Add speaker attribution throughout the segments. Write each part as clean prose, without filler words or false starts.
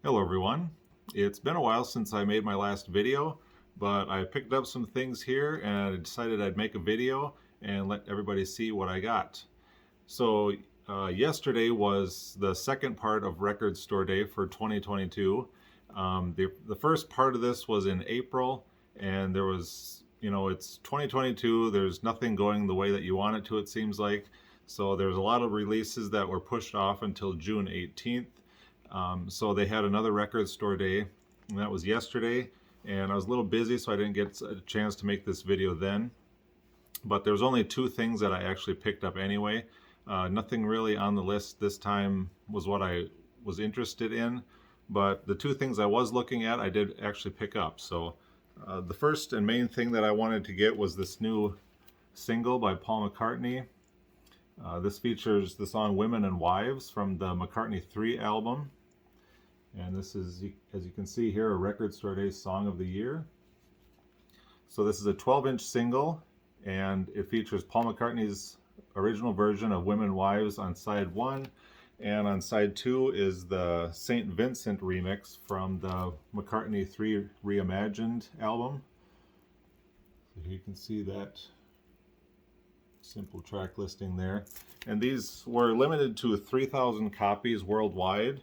Speaker 1: Hello everyone. It's been a while since I made my last video, but I picked up some things here and I decided I'd make a video and let everybody see what I got. So yesterday was the second part of Record Store Day for 2022. The first part of this was in April, and there was, it's 2022, there's nothing going the way that you want it to, it seems like. So there's a lot of releases that were pushed off until June 18th. So they had another record store day, and that was yesterday. And I was a little busy, so I didn't get a chance to make this video then. But there was only two things that I actually picked up anyway. Nothing really on the list this time was what I was interested in. But the two things I was looking at, I did actually pick up. So the first and main thing that I wanted to get was this new single by Paul McCartney. This features the song Women and Wives from the McCartney 3 album. And this is, as you can see here, a Record Store Day Song of the Year. So this is a 12-inch single, and it features Paul McCartney's original version of Women and Wives on side 1, and on side 2 is the St. Vincent remix from the McCartney 3 Reimagined album. So here you can see that simple track listing there. And these were limited to 3,000 copies worldwide,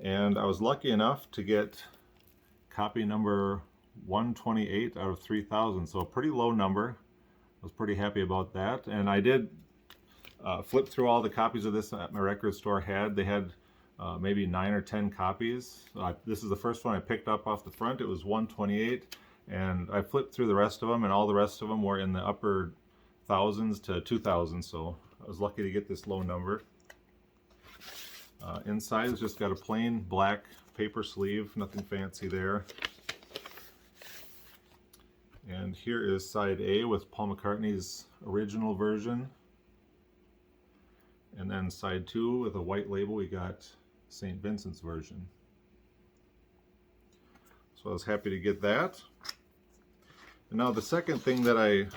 Speaker 1: and I was lucky enough to get copy number 128 out of 3,000, so a pretty low number. I was pretty happy about that. And I did flip through all the copies of this that my record store had. They had maybe 9 or 10 copies. This is the first one I picked up off the front. It was 128, and I flipped through the rest of them, and all the rest of them were in the upper thousands to 2,000, so I was lucky to get this low number. Inside it's just got a plain black paper sleeve, nothing fancy there. And here is side A with Paul McCartney's original version. And then side 2 with a white label, we got St. Vincent's version. So I was happy to get that. And now the second thing that I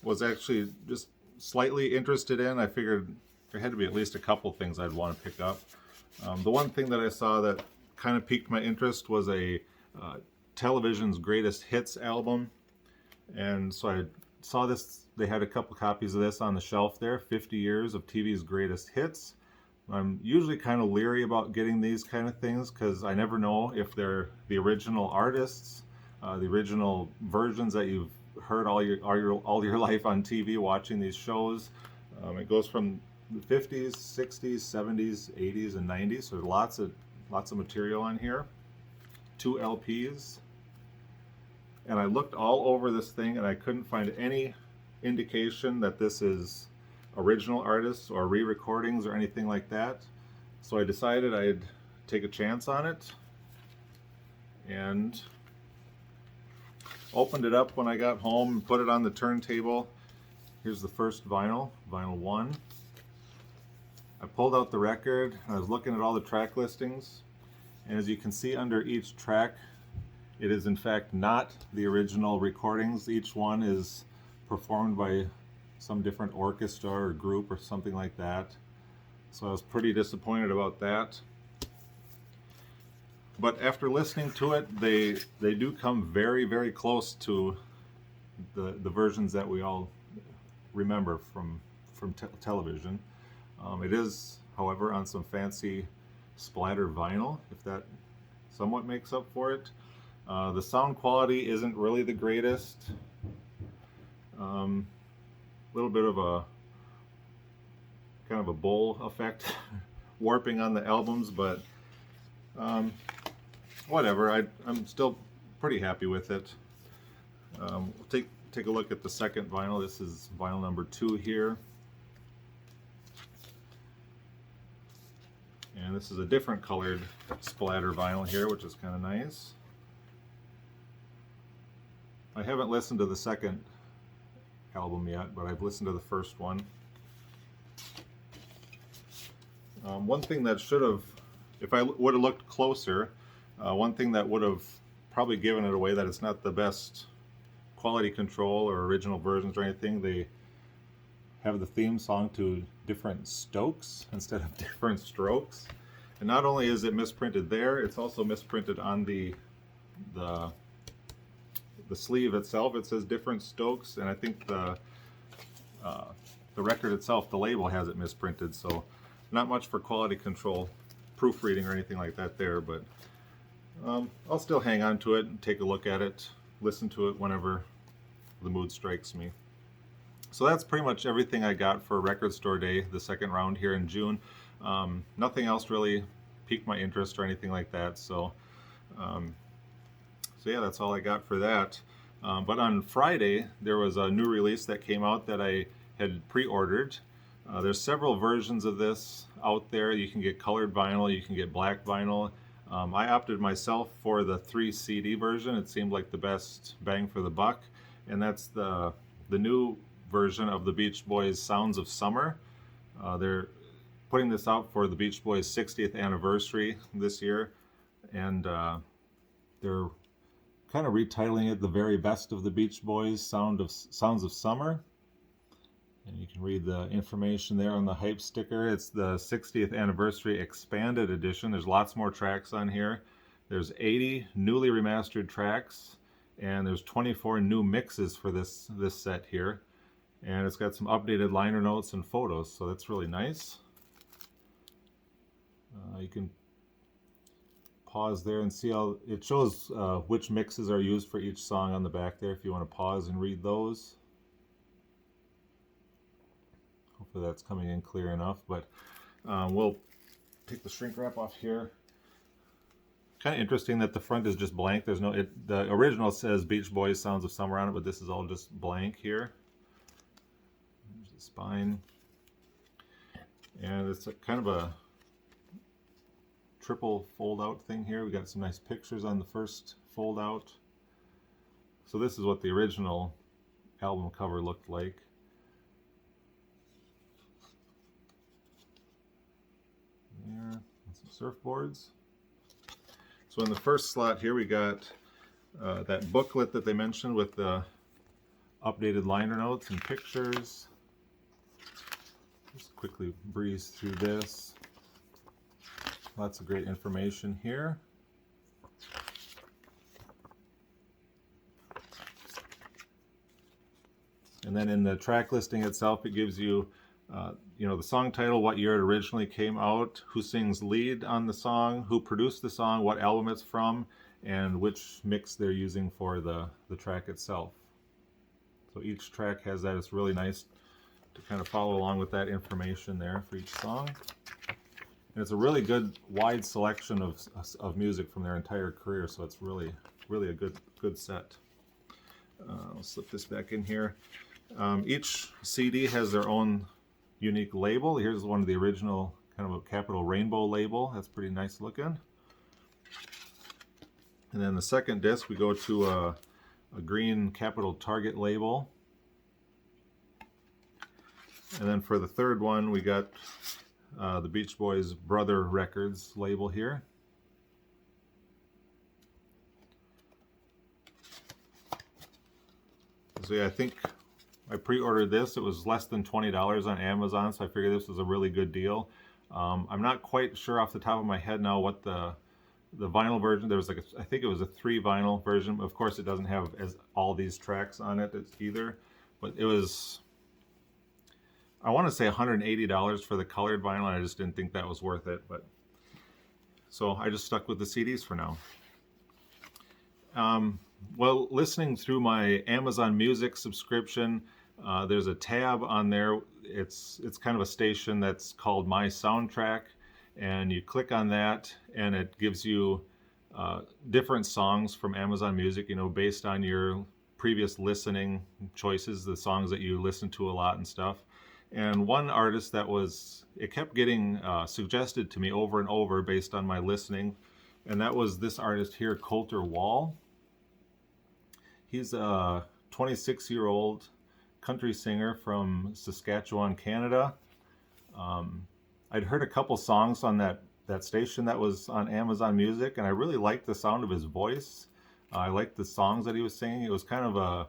Speaker 1: was actually just slightly interested in, I figured there had to be at least a couple things I'd want to pick up. The one thing that I saw that kind of piqued my interest was a Television's Greatest Hits album. And so I saw this, they had a couple copies of this on the shelf there, 50 years of TV's Greatest Hits. I'm usually kind of leery about getting these kind of things because I never know if they're the original artists, the original versions that you've heard all your life on TV watching these shows. It goes from the 50s, 60s, 70s, 80s, and 90s. So there's lots of material on here. 2 LPs. And I looked all over this thing and I couldn't find any indication that this is original artists or re-recordings or anything like that. So I decided I'd take a chance on it and opened it up when I got home and put it on the turntable. Here's the first vinyl, vinyl 1. I pulled out the record and I was looking at all the track listings, and as you can see under each track, it is in fact not the original recordings. Each one is performed by some different orchestra or group or something like that. So I was pretty disappointed about that. But after listening to it, they do come very, very close to the versions that we all remember from television. It is, however, on some fancy splatter vinyl, if that somewhat makes up for it. The sound quality isn't really the greatest. Little bit of a kind of a bowl effect warping on the albums, but whatever. I'm still pretty happy with it. We'll take a look at the second vinyl. This is vinyl number 2 here. And this is a different colored splatter vinyl here, which is kind of nice. I haven't listened to the second album yet, but I've listened to the first one. One thing that should have, if I would have looked closer, one thing that would have probably given it away that it's not the best quality control or original versions or anything, they have the theme song to different strokes instead of different strokes. And not only is it misprinted there, it's also misprinted on the sleeve itself. It says different Stokes, and I think the record itself, the label has it misprinted. So not much for quality control, proofreading or anything like that there, but I'll still hang on to it and take a look at it, listen to it whenever the mood strikes me. So that's pretty much everything I got for Record Store Day, the second round here in June. Nothing else really piqued my interest or anything like that. So yeah, that's all I got for that. But on Friday, there was a new release that came out that I had pre-ordered. There's several versions of this out there. You can get colored vinyl, you can get black vinyl. I opted myself for the 3 CD version. It seemed like the best bang for the buck, and that's the new version of the Beach Boys' Sounds of Summer. They're putting this out for the Beach Boys' 60th anniversary this year, and they're kind of retitling it The Very Best of the Beach Boys, Sounds of Summer. And you can read the information there on the hype sticker. It's the 60th anniversary expanded edition. There's lots more tracks on here. There's 80 newly remastered tracks, and there's 24 new mixes for this set here. And it's got some updated liner notes and photos, so that's really nice. You can pause there and see how it shows which mixes are used for each song on the back there if you want to pause and read those. Hopefully that's coming in clear enough, but we'll take the shrink wrap off here. Kind of interesting that the front is just blank. There's no, the original says Beach Boys Sounds of Summer on it, but this is all just blank here. There's the spine. And it's kind of a triple fold out thing here. We got some nice pictures on the first fold out. So this is what the original album cover looked like. There, and some surfboards. So in the first slot here we got that booklet that they mentioned with the updated liner notes and pictures. Just quickly breeze through this. Lots of great information here. And then in the track listing itself, it gives you, the song title, what year it originally came out, who sings lead on the song, who produced the song, what album it's from, and which mix they're using for the track itself. So each track has that. It's really nice to kind of follow along with that information there for each song. And it's a really good wide selection of music from their entire career, so it's really a good set. I'll slip this back in here. Each CD has their own unique label. Here's one of the original kind of a capital rainbow label. That's pretty nice looking. And then the second disc, we go to a green capital Target label. And then for the third one, we got the Beach Boys Brother Records label here. So yeah, I think I pre-ordered this. It was less than $20 on Amazon, so I figured this was a really good deal. I'm not quite sure off the top of my head now what the vinyl version, there was like I think it was a 3 vinyl version. Of course it doesn't have all these tracks on it either, but it was, I want to say $180 for the colored vinyl, and I just didn't think that was worth it. But so I just stuck with the CDs for now. Well, listening through my Amazon Music subscription, there's a tab on there. It's kind of a station that's called My Soundtrack, and you click on that, and it gives you different songs from Amazon Music, based on your previous listening choices, the songs that you listen to a lot and stuff. And one artist it kept getting suggested to me over and over based on my listening, and that was this artist here, Colter Wall. He's a 26-year-old country singer from Saskatchewan, Canada. I'd heard a couple songs on that station that was on Amazon Music, and I really liked the sound of his voice. I liked the songs that he was singing. It was kind of a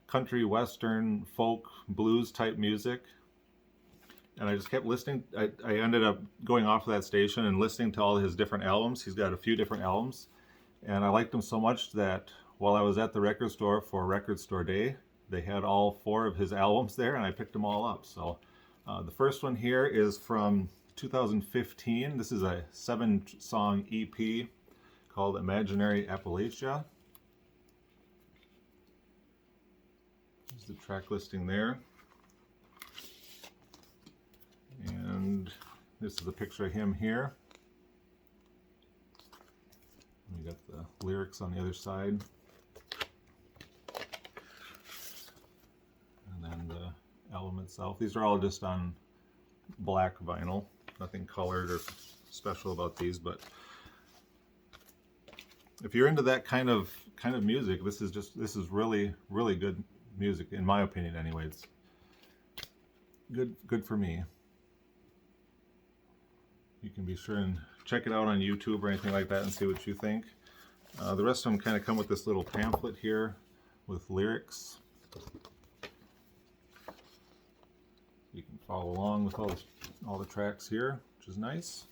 Speaker 1: country, western, folk, blues type music. and I just kept listening. I ended up going off of that station and listening to all his different albums. He's got a few different albums, and I liked them so much that while I was at the record store for Record Store Day, they had all 4 of his albums there, and I picked them all up. So the first one here is from 2015. This is a 7-song EP called Imaginary Appalachia. There's the track listing there. And this is a picture of him here. We got the lyrics on the other side. And then the album itself. These are all just on black vinyl. Nothing colored or special about these, but if you're into that kind of music, this is really good music, in my opinion anyway. It's good for me. You can be sure and check it out on YouTube or anything like that and see what you think. The rest of them kind of come with this little pamphlet here with lyrics. You can follow along with all the tracks here, which is nice.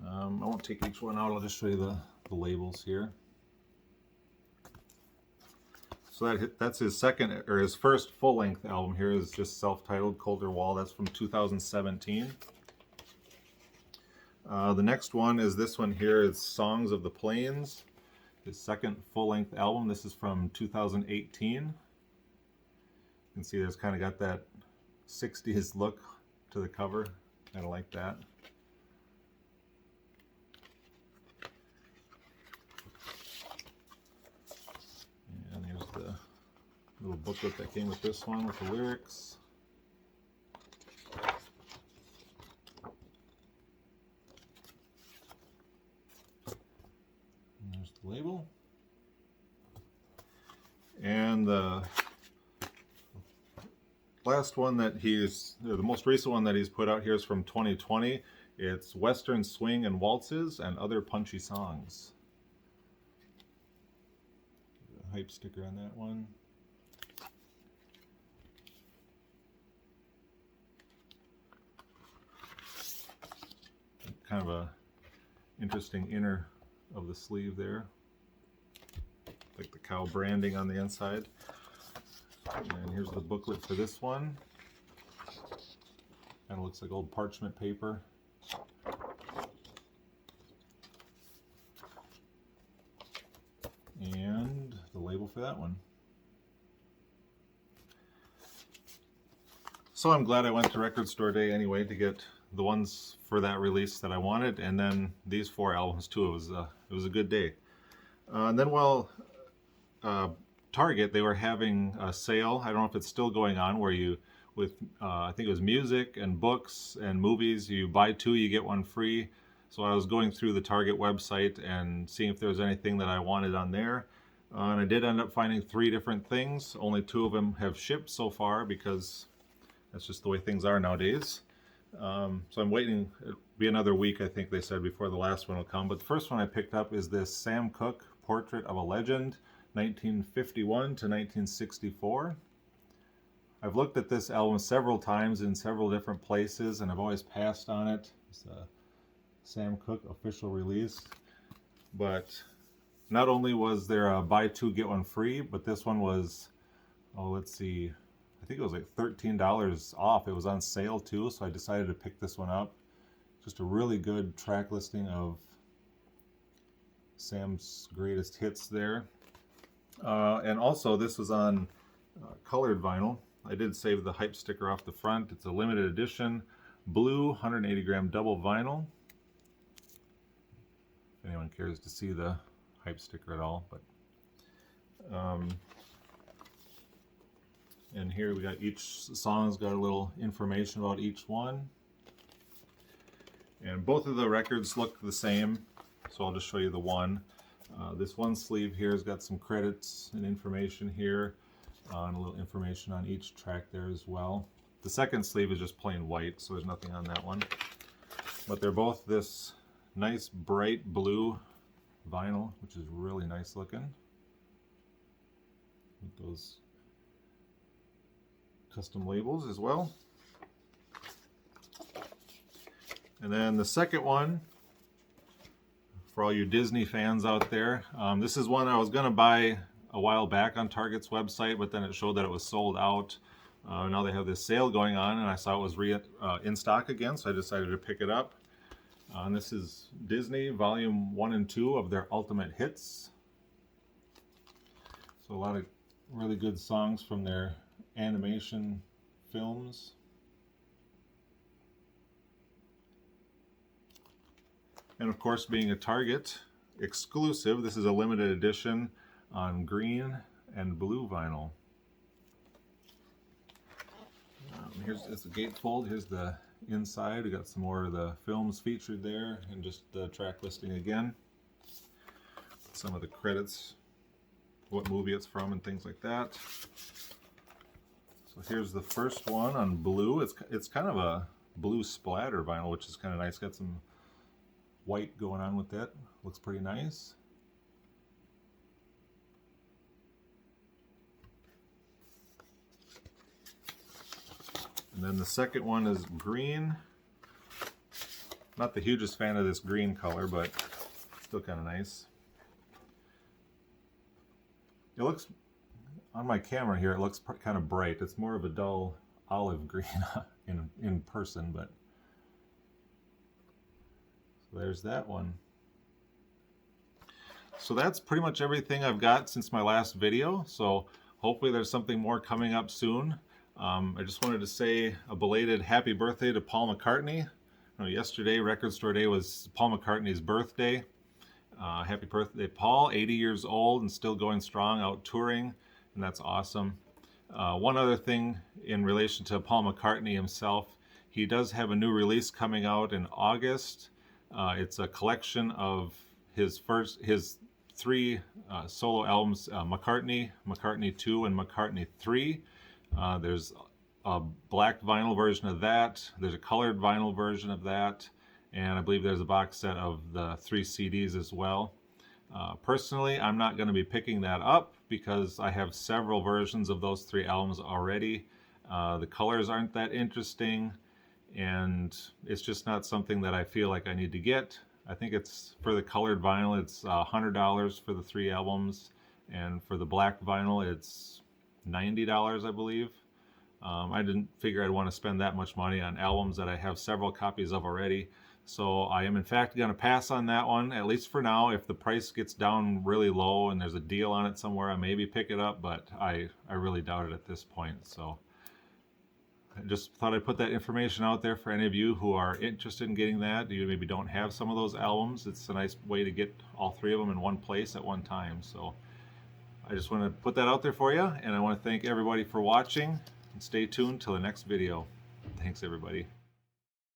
Speaker 1: I won't take each one out, I'll just show you the labels here. So that's his second, or his first full-length album here is just self-titled, Colter Wall. That's from 2017. The next one is this one here, is Songs of the Plains, his second full-length album. This is from 2018. You can see there's kind of got that 60s look to the cover. Kind of like that. And here's the little booklet that came with this one with the lyrics. And there's the label. And the last one that the most recent one that he's put out here is from 2020. It's Western Swing and Waltzes and Other Punchy Songs. A hype sticker on that one. Kind of a interesting inner of the sleeve there. Like the cow branding on the inside. And here's the booklet for this one. Kind of looks like old parchment paper. And the label for that one. So I'm glad I went to Record Store Day anyway to get the ones for that release that I wanted, and then these 4 albums too. It was a good day. And then while Target, they were having a sale. I don't know if it's still going on, where you, with I think it was music and books and movies, you buy 2, you get 1 free. So I was going through the Target website and seeing if there was anything that I wanted on there. And I did end up finding 3 different things. Only 2 of them have shipped so far because that's just the way things are nowadays. So I'm waiting. It'll be another week, I think they said, before the last one will come. But the first one I picked up is this Sam Cooke, Portrait of a Legend, 1951 to 1964. I've looked at this album several times in several different places, and I've always passed on it. It's a Sam Cooke official release. But not only was there a buy 2 get 1 free, but this one was, oh, let's see, I think it was like $13 off. It was on sale too, so I decided to pick this one up. Just a really good track listing of Sam's greatest hits there. And also this was on colored vinyl. I did save the hype sticker off the front. It's a limited edition blue 180 gram double vinyl. If anyone cares to see the hype sticker at all, but and here we got each song's got a little information about each one. And both of the records look the same, so I'll just show you the one. This one sleeve here has got some credits and information here, and a little information on each track there as well. The second sleeve is just plain white, so there's nothing on that one. But they're both this nice bright blue vinyl, which is really nice looking. With those custom labels as well. And then the second one, for all you Disney fans out there, this is one I was going to buy a while back on Target's website, but then it showed that it was sold out. Now they have this sale going on, and I saw it was in stock again, so I decided to pick it up. And this is Disney Volume 1 and 2 of their Ultimate Hits. So a lot of really good songs from their animation films. And of course, being a Target exclusive, this is a limited edition on green and blue vinyl. Here's the gatefold. Here's the inside. We got some more of the films featured there, and just the track listing again. Some of the credits, what movie it's from, and things like that. So here's the first one on blue. It's kind of a blue splatter vinyl, which is kind of nice. Got some white going on with that. Looks pretty nice. And then the second one is green. Not the hugest fan of this green color, but still kind of nice. It looks, on my camera here, it looks kind of bright. It's more of a dull olive green in person, but so there's that one. So that's pretty much everything I've got since my last video. So hopefully there's something more coming up soon. I just wanted to say a belated happy birthday to Paul McCartney. Yesterday, Record Store Day, was Paul McCartney's birthday. Happy birthday, Paul. 80 years old and still going strong, out touring, and that's awesome. One other thing in relation to Paul McCartney himself, he does have a new release coming out in August. It's a collection of his three solo albums, McCartney, McCartney 2, and McCartney 3. There's a black vinyl version of that. There's a colored vinyl version of that. And I believe there's a box set of the 3 CDs as well. Personally, I'm not going to be picking that up because I have several versions of those 3 albums already. The colors aren't that interesting, and it's just not something that I feel like I need to get. I think it's, for the colored vinyl, it's $100 for the 3 albums, and for the black vinyl, it's $90, I believe. I didn't figure I'd want to spend that much money on albums that I have several copies of already. So I am in fact going to pass on that one, at least for now. If the price gets down really low and there's a deal on it somewhere, I maybe pick it up, but I really doubt it at this point. So I just thought I'd put that information out there for any of you who are interested in getting that. You maybe don't have some of those albums. It's a nice way to get all 3 of them in one place at one time. So I just want to put that out there for you, and I want to thank everybody for watching, and stay tuned till the next video. Thanks, everybody.